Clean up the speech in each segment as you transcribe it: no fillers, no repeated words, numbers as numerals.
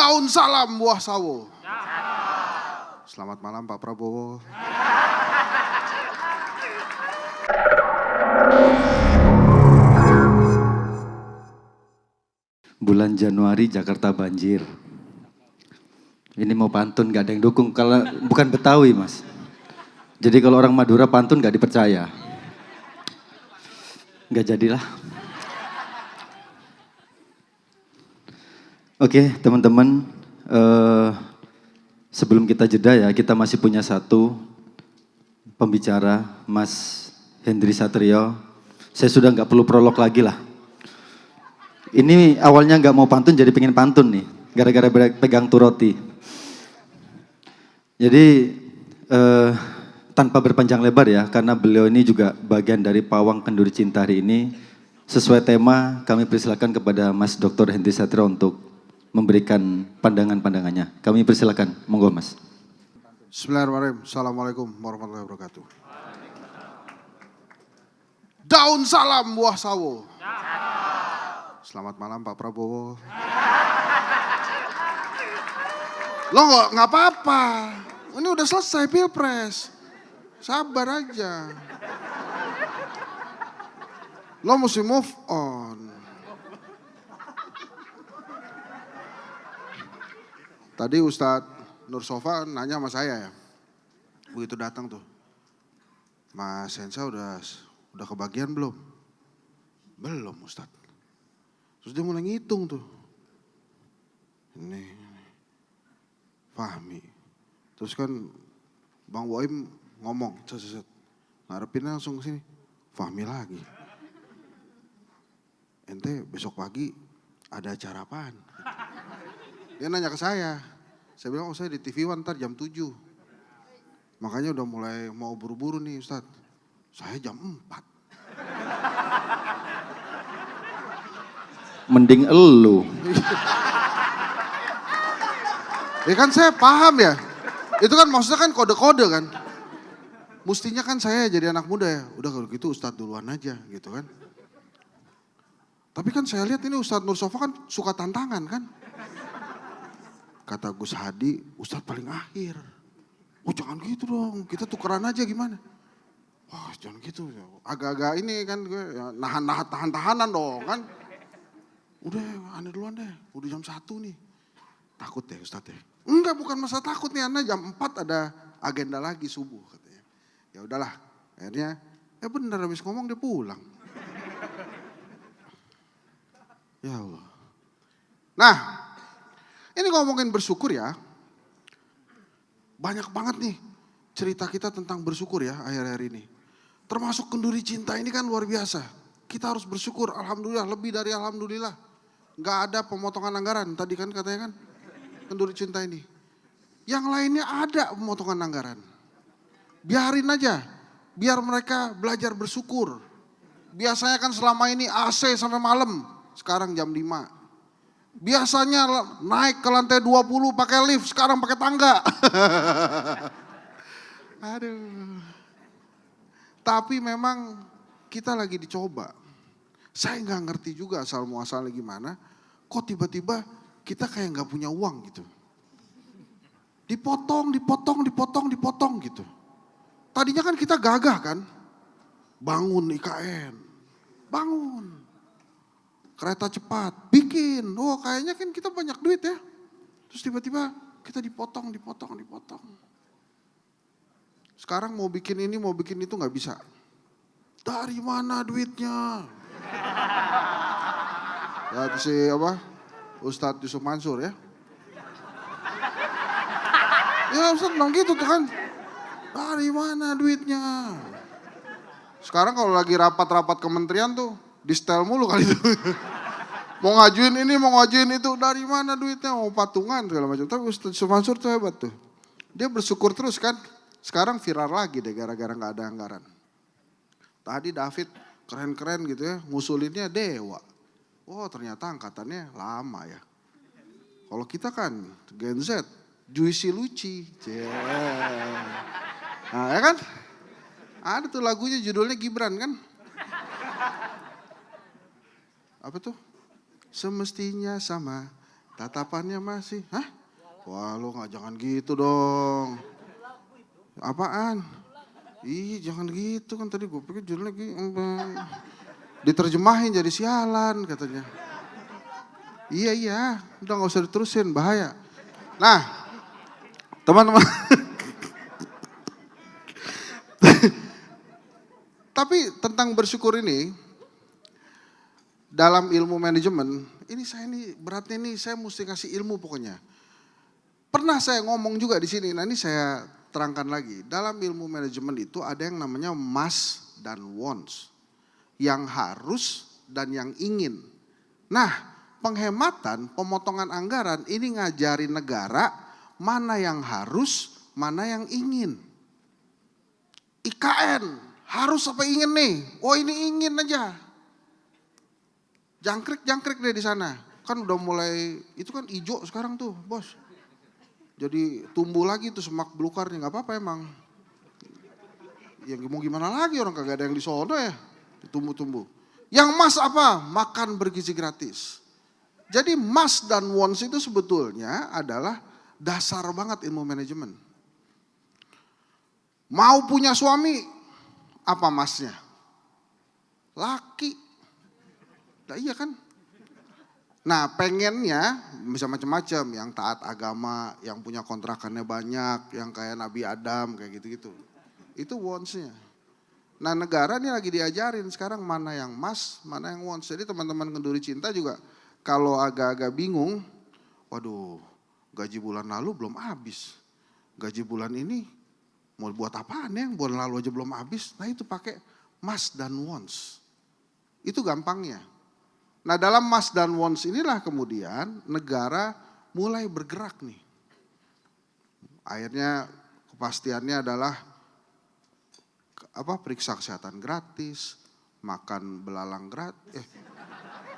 Daun salam buah sawo. Selamat malam Pak Prabowo. Bulan Januari Jakarta banjir. Ini mau pantun gak ada yang dukung, kalau bukan Betawi mas. Jadi kalau orang Madura pantun gak dipercaya. Gak jadilah. Oke teman-teman, sebelum kita jeda ya, kita masih punya satu pembicara, Mas Hendri Satrio. Saya sudah gak perlu prolog lagi lah. Ini awalnya gak mau pantun jadi pengen pantun nih, gara-gara pegang turoti. Jadi tanpa berpanjang lebar ya, karena beliau ini juga bagian dari Pawang Kenduri Cinta hari ini. Sesuai tema, kami persilakan kepada Mas Dr. Hendri Satrio untuk memberikan pandangan-pandangannya. Kami persilakan, monggo Mas. Bismillahirrahmanirrahim. Assalamualaikum warahmatullahi wabarakatuh. Daun salam buah sawo. Selamat malam Pak Prabowo. Lo nggak apa-apa. Ini udah selesai pilpres. Sabar aja. Lo mesti move on. Tadi Ustadz Nur Sofa nanya sama saya ya. Begitu datang tuh. Mas Hensa udah kebagian belum? Belum Ustadz. Terus dia mulai ngitung tuh. Ini. Fahmi. Terus kan Bang Boim ngomong. Ngarepinnya langsung ke sini. Fahmi lagi. Ente besok pagi ada acara apaan? Dia nanya ke saya. Saya bilang, saya di TV One ntar jam 7. Makanya udah mulai mau buru-buru nih Ustadz. Saya jam 4. Mending elu. Ya kan saya paham ya. Itu kan maksudnya kan kode-kode kan. Mestinya kan saya jadi anak muda ya. Udah kalau gitu Ustadz duluan aja gitu kan. Tapi kan saya lihat ini Ustadz Nur Sofa kan suka tantangan kan. Kata Gus Hadi, Ustadz paling akhir. Oh jangan gitu dong, kita tukeran aja gimana. Wah jangan gitu, agak-agak ini kan gue ya, tahan-tahanan dong kan. Udah aneh duluan deh, udah jam 1 nih. Takut deh Ustadz ya. Enggak, bukan masalah takut nih, Anda jam 4 ada agenda lagi subuh katanya. Ya udahlah, akhirnya bener habis ngomong dia pulang. Ya Allah. Nah, ini ngomongin bersyukur ya. Banyak banget nih cerita kita tentang bersyukur ya akhir-akhir ini. Termasuk Kenduri Cinta ini kan luar biasa. Kita harus bersyukur, alhamdulillah, lebih dari alhamdulillah. Gak ada pemotongan anggaran, tadi kan katanya kan. Kenduri Cinta ini. Yang lainnya ada pemotongan anggaran. Biarin aja, biar mereka belajar bersyukur. Biasanya kan selama ini AC sampai malam, sekarang jam 5. Biasanya naik ke lantai 20 pakai lift, sekarang pakai tangga. Aduh. Tapi memang kita lagi dicoba. Saya nggak ngerti juga asal muasalnya gimana. Kok tiba-tiba kita kayak nggak punya uang gitu. Dipotong gitu. Tadinya kan kita gagah kan. Bangun IKN. Bangun. Kereta cepat, bikin. Oh kayaknya kan kita banyak duit ya. Terus tiba-tiba kita dipotong. Sekarang mau bikin ini, mau bikin itu gak bisa. Dari mana duitnya? Ya itu si Ustadz Yusuf Mansur ya. Ya Ustadz bilang gitu tuh kan. Dari mana duitnya? Sekarang kalau lagi rapat-rapat kementerian tuh, di setel mulu kali itu. Mau ngajuin ini, mau ngajuin itu. Dari mana duitnya? Mau patungan segala macam. Tapi Ustadz Yusuf Mansur tuh hebat tuh. Dia bersyukur terus kan. Sekarang viral lagi deh gara-gara gak ada anggaran. Tadi David keren-keren gitu ya. Ngusulinnya Dewa. Oh ternyata angkatannya lama ya. Kalau kita kan Gen Z. Juicy Luci. Nah ya kan. Ada tuh lagunya judulnya Gibran kan. Apa tuh? Semestinya sama Tatapannya masih, hah? Wah lu nggak, jangan gitu dong. Apaan? Ih jangan gitu kan, tadi gue pikir judulnya gitu. Diterjemahin jadi sialan katanya. Iya, udah nggak usah diterusin, bahaya. Nah, teman-teman. Tapi tentang bersyukur ini, dalam ilmu manajemen, ini beratnya nih, saya mesti kasih ilmu pokoknya. Pernah saya ngomong juga di sini, nah ini saya terangkan lagi. Dalam ilmu manajemen itu ada yang namanya must dan wants. Yang harus dan yang ingin. Nah, penghematan, pemotongan anggaran ini ngajarin negara mana yang harus, mana yang ingin. IKN, harus apa ingin nih? Oh ini ingin aja. Jangkrik deh di sana. Kan udah mulai, itu kan hijau sekarang tuh bos. Jadi tumbuh lagi tuh semak belukarnya, gak apa-apa emang. Ya mau gimana lagi, orang kagak ada yang di sono ya. Tumbuh-tumbuh. Yang mas apa? Makan bergizi gratis. Jadi must dan wants itu sebetulnya adalah dasar banget ilmu manajemen. Mau punya suami, apa masnya? Laki. Nah iya kan? Nah pengennya bisa macam-macam, yang taat agama, yang punya kontrakannya banyak, yang kayak Nabi Adam, kayak gitu-gitu. Itu wants-nya. Nah negara ini lagi diajarin sekarang mana yang must, mana yang wants. Jadi teman-teman Kenduri Cinta juga kalau agak-agak bingung, waduh gaji bulan lalu belum habis. Gaji bulan ini mau buat apaan ya, bulan lalu aja belum habis. Nah itu pakai must dan wants. Itu gampangnya. Nah dalam must dan wants inilah kemudian negara mulai bergerak nih. Akhirnya kepastiannya adalah periksa kesehatan gratis, makan belalang gratis.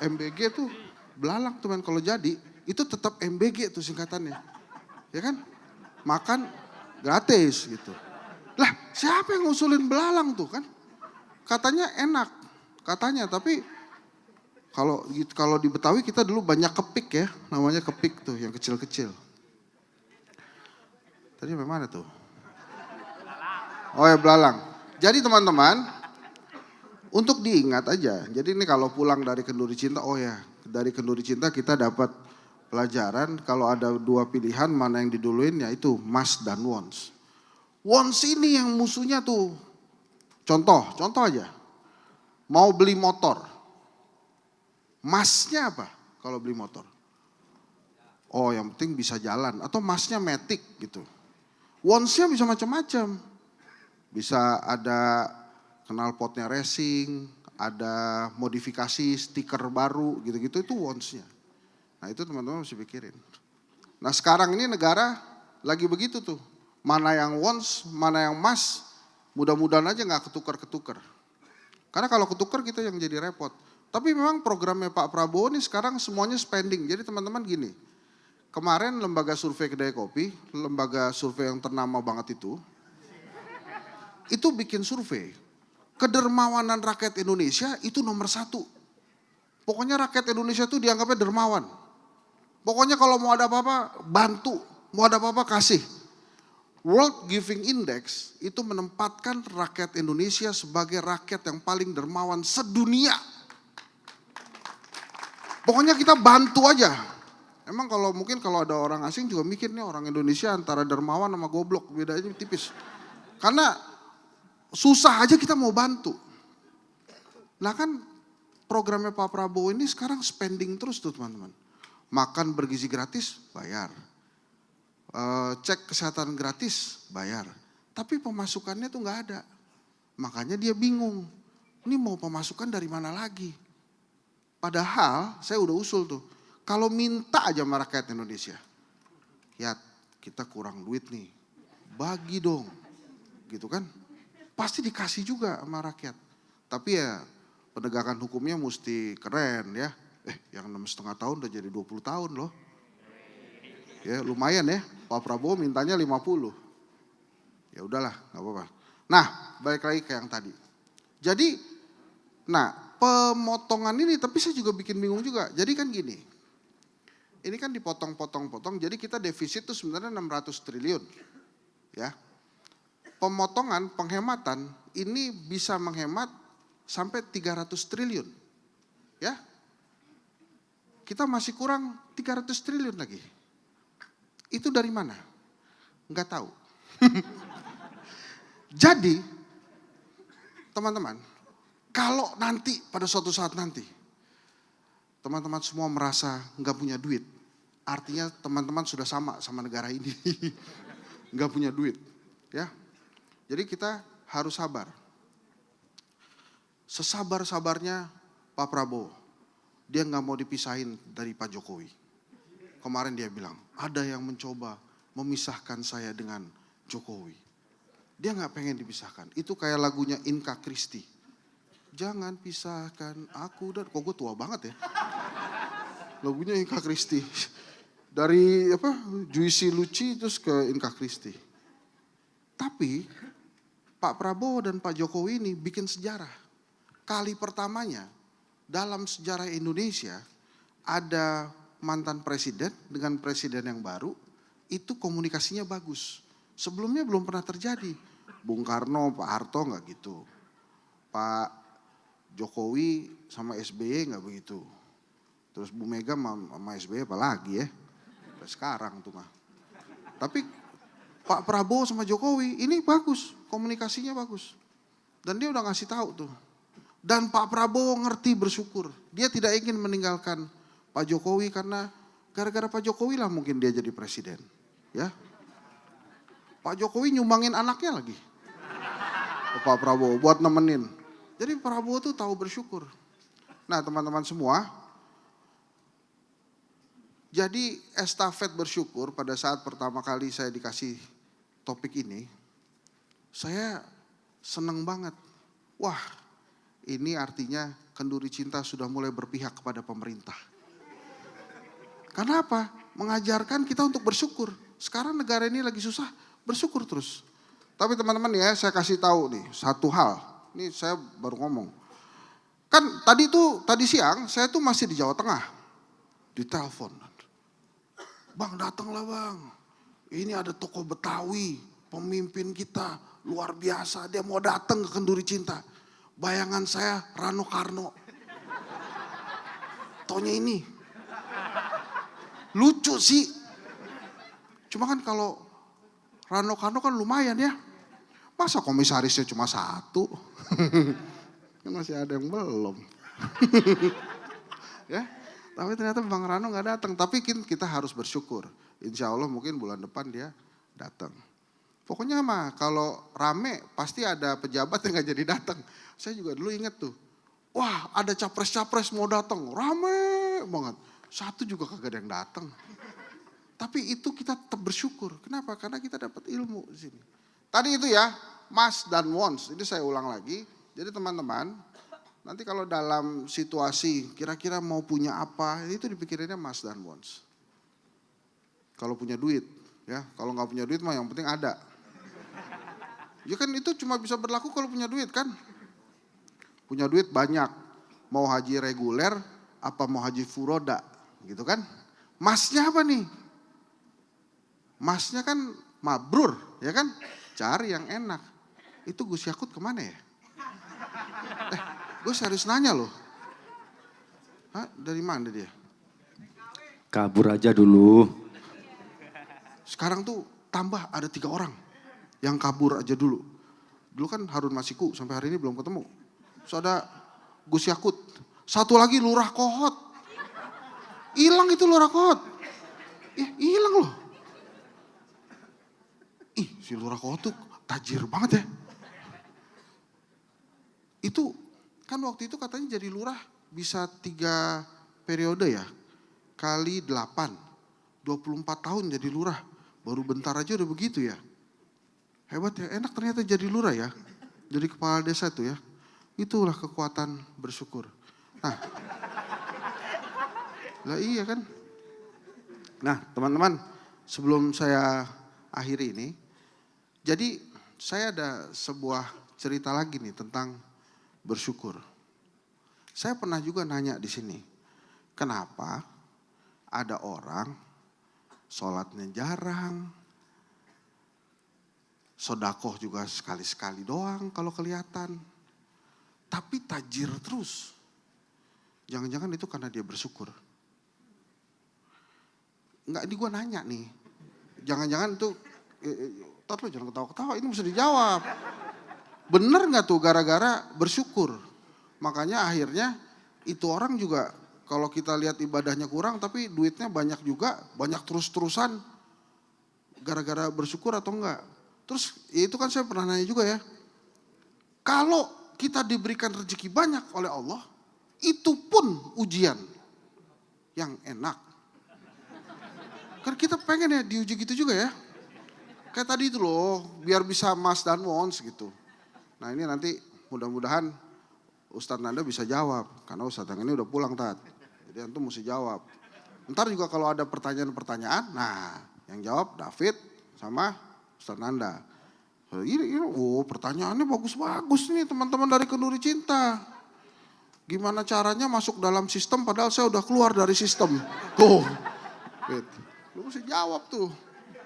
MBG tuh belalang teman kalau jadi itu tetap MBG tuh singkatannya. Ya kan? Makan gratis gitu. Lah siapa yang ngusulin belalang tuh kan? Katanya enak, katanya tapi kalau di Betawi kita dulu banyak kepik ya, namanya kepik tuh yang kecil-kecil. Tadi mana tuh? Oh ya belalang. Jadi teman-teman, untuk diingat aja. Jadi ini kalau pulang dari Kenduri Cinta, oh ya dari Kenduri Cinta kita dapat pelajaran kalau ada dua pilihan mana yang diduluin ya itu must dan wants. Wants ini yang musuhnya tuh. Contoh aja. Mau beli motor. Masnya apa kalau beli motor? Oh yang penting bisa jalan atau masnya matic gitu. Wants-nya bisa macam-macam. Bisa ada knalpotnya racing, ada modifikasi stiker baru gitu-gitu itu wants-nya. Nah itu teman-teman mesti pikirin. Nah sekarang ini negara lagi begitu tuh. Mana yang wants, mana yang must, mudah-mudahan aja gak ketukar-ketukar. Karena kalau ketukar kita yang jadi repot. Tapi memang programnya Pak Prabowo ini sekarang semuanya spending. Jadi teman-teman gini, kemarin lembaga survei Kedai Kopi, lembaga survei yang ternama banget itu bikin survei. Kedermawanan rakyat Indonesia itu nomor 1. Pokoknya rakyat Indonesia itu dianggapnya dermawan. Pokoknya kalau mau ada apa-apa bantu, mau ada apa-apa kasih. World Giving Index itu menempatkan rakyat Indonesia sebagai rakyat yang paling dermawan sedunia. Pokoknya kita bantu aja. Emang mungkin kalau ada orang asing juga mikir nih orang Indonesia antara dermawan sama goblok, bedanya tipis. Karena susah aja kita mau bantu. Nah kan programnya Pak Prabowo ini sekarang spending terus tuh teman-teman. Makan bergizi gratis, bayar. Cek kesehatan gratis, bayar. Tapi pemasukannya tuh gak ada. Makanya dia bingung. Ini mau pemasukan dari mana lagi? Padahal saya udah usul tuh, kalau minta aja sama rakyat Indonesia, ya kita kurang duit nih, bagi dong, gitu kan. Pasti dikasih juga sama rakyat. Tapi ya penegakan hukumnya mesti keren ya. Yang 6,5 tahun udah jadi 20 tahun loh. Ya lumayan ya, Pak Prabowo mintanya 50. Ya udahlah, gak apa-apa. Nah, balik lagi ke yang tadi. Jadi, pemotongan ini, tapi saya juga bikin bingung juga. Jadi kan gini, ini kan dipotong-potong-potong, jadi kita defisit itu sebenarnya 600 triliun. Ya. Pemotongan, penghematan, ini bisa menghemat sampai 300 triliun. Ya. Kita masih kurang 300 triliun lagi. Itu dari mana? Enggak tahu. Jadi, teman-teman, kalau nanti, pada suatu saat nanti, teman-teman semua merasa enggak punya duit, artinya teman-teman sudah sama negara ini. Enggak punya duit. Ya. Jadi kita harus sabar. Sesabar-sabarnya Pak Prabowo. Dia nggak mau dipisahin dari Pak Jokowi. Kemarin dia bilang, ada yang mencoba memisahkan saya dengan Jokowi. Dia nggak pengen dipisahkan. Itu kayak lagunya Inka Christie. Jangan pisahkan aku dan... Kok gue tua banget ya? Lagunya Inka Christie. Dari Juicy Lucy terus ke Inka Christie. Tapi Pak Prabowo dan Pak Jokowi ini bikin sejarah. Kali pertamanya dalam sejarah Indonesia ada mantan presiden dengan presiden yang baru, itu komunikasinya bagus. Sebelumnya belum pernah terjadi. Bung Karno, Pak Harto nggak gitu. Pak Jokowi sama SBY nggak begitu. Terus Bu Mega sama SBY apalagi ya. Sampai sekarang tuh mah. Tapi Pak Prabowo sama Jokowi ini bagus, komunikasinya bagus. Dan dia udah ngasih tahu tuh. Dan Pak Prabowo ngerti bersyukur. Dia tidak ingin meninggalkan Pak Jokowi karena gara-gara Pak Jokowi lah mungkin dia jadi presiden. Ya. Pak Jokowi nyumbangin anaknya lagi. Ke Pak Prabowo buat nemenin. Jadi Pak Prabowo tuh tahu bersyukur. Nah teman-teman semua. Jadi estafet bersyukur pada saat pertama kali saya dikasih topik ini. Saya seneng banget. Wah. Ini artinya Kenduri Cinta sudah mulai berpihak kepada pemerintah. Karena apa? Mengajarkan kita untuk bersyukur. Sekarang negara ini lagi susah, bersyukur terus. Tapi teman-teman ya, saya kasih tahu nih satu hal. Ini saya baru ngomong. Kan tadi siang saya tuh masih di Jawa Tengah. Ditelepon. Bang datanglah bang. Ini ada tokoh Betawi, pemimpin kita luar biasa. Dia mau datang ke Kenduri Cinta. Bayangan saya Rano Karno. Taunya ini. Lucu sih. Cuma kan kalau Rano Karno kan lumayan ya. Masa komisarisnya cuma satu? Kan masih ada yang belum. Ya. Tapi ternyata Bang Rano gak datang. Tapi kita harus bersyukur. Insya Allah mungkin bulan depan dia datang. Pokoknya mah kalau rame pasti ada pejabat yang gak jadi datang. Saya juga dulu inget tuh. Wah ada capres-capres mau datang. Rame banget. Satu juga kagak ada yang datang. Tapi itu kita tetap bersyukur. Kenapa? Karena kita dapat ilmu di sini. Tadi itu ya, must dan wants. Ini saya ulang lagi. Jadi teman-teman, nanti kalau dalam situasi kira-kira mau punya apa, itu dipikirinnya must dan wants. Kalau punya duit, ya. Kalau nggak punya duit mah yang penting ada. Ya kan itu cuma bisa berlaku kalau punya duit kan. Punya duit banyak. Mau haji reguler, apa mau haji furoda, gitu kan. Masnya apa nih? Masnya kan mabrur, ya kan? Cari yang enak. Itu Gus Yakut kemana ya? Gue serius nanya loh. Hah, dari mana dia? Kabur aja dulu. Sekarang tuh tambah ada 3 orang yang kabur aja dulu. Dulu kan Harun Masiku sampai hari ini belum ketemu. Terus ada Gus Yakut. Satu lagi Lurah Kohot. Hilang itu Lurah Kohot. Hilang loh. Ih si Lurah Kohot tuh tajir banget ya. Itu kan waktu itu katanya jadi lurah bisa 3 periode ya. Kali 8. 24 tahun jadi lurah. Baru bentar aja udah begitu ya. Hebat ya, enak ternyata jadi lurah ya. Jadi kepala desa tuh ya. Itulah kekuatan bersyukur. Nah. Lah iya kan. Nah teman-teman, sebelum saya akhiri ini. Jadi saya ada sebuah cerita lagi nih tentang bersyukur. Saya pernah juga nanya di sini. Kenapa ada orang sholatnya jarang, sodakoh juga sekali-sekali doang kalau kelihatan. Tapi tajir terus. Jangan-jangan itu karena dia bersyukur. Enggak, ini gue nanya nih. Jangan-jangan itu, tat lo jangan ketawa-ketawa, ini mesti dijawab. Bener gak tuh gara-gara bersyukur? Makanya akhirnya itu orang juga kalau kita lihat ibadahnya kurang tapi duitnya banyak juga, banyak terus-terusan. Gara-gara bersyukur atau enggak? Terus ya itu kan saya pernah nanya juga ya. Kalau kita diberikan rezeki banyak oleh Allah, itu pun ujian yang enak. Kan kita pengen ya diuji gitu juga ya. Kayak tadi itu loh, biar bisa Mas dan Wons gitu. Nah ini nanti mudah-mudahan Ustadz Nanda bisa jawab. Karena Ustadz yang ini udah pulang Tat. Jadi antum mesti jawab. Ntar juga kalau ada pertanyaan-pertanyaan, nah yang jawab David sama Ustadz Nanda. Pertanyaannya bagus-bagus nih teman-teman dari Kenduri Cinta. Gimana caranya masuk dalam sistem padahal saya udah keluar dari sistem. Tuh, lu mesti jawab tuh.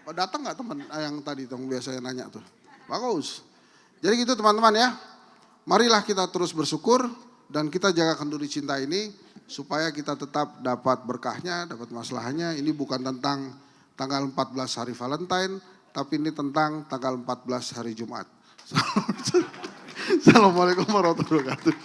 Datang gak teman yang tadi yang biasanya nanya tuh. Bagus. Jadi gitu teman-teman ya. Marilah kita terus bersyukur dan kita jaga Kenduri Cinta ini supaya kita tetap dapat berkahnya, dapat masalahnya. Ini bukan tentang tanggal 14 hari Valentine, tapi ini tentang tanggal 14 hari Jumat. Assalamualaikum warahmatullahi wabarakatuh.